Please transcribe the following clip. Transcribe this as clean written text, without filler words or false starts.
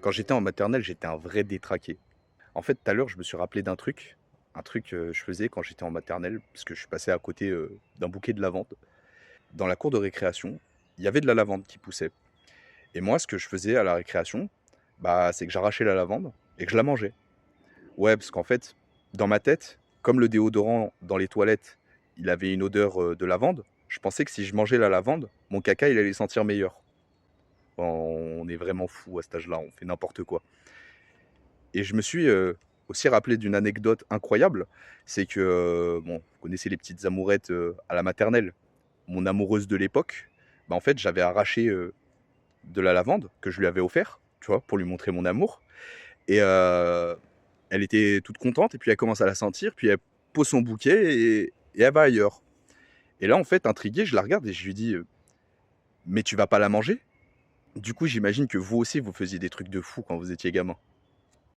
Quand j'étais en maternelle, j'étais un vrai détraqué. En fait, tout à l'heure, je me suis rappelé d'un truc, je faisais quand j'étais en maternelle, parce que je suis passé à côté, d'un bouquet de lavande. Dans la cour de récréation, il y avait de la lavande qui poussait et moi, ce que je faisais à la récréation, bah, c'est que j'arrachais la lavande et que je la mangeais. Ouais, parce qu'en fait, dans ma tête, comme le déodorant dans les toilettes, il avait une odeur, de lavande, je pensais que si je mangeais la lavande, mon caca, il allait sentir meilleur. On est vraiment fou à cet âge-là, on fait n'importe quoi. Et je me suis, aussi rappelé d'une anecdote incroyable, c'est que, bon, vous connaissez les petites amourettes, à la maternelle. Mon amoureuse de l'époque, bah, en fait, j'avais arraché, de la lavande que je lui avais offert, tu vois? Pour lui montrer mon amour et elle était toute contente et puis elle commence à la sentir, puis elle pose son bouquet et elle va ailleurs. Et là, en fait, intrigué, je la regarde et je lui dis: «Mais tu vas pas la manger?» Du coup, j'imagine que vous aussi, vous faisiez des trucs de fou quand vous étiez gamin?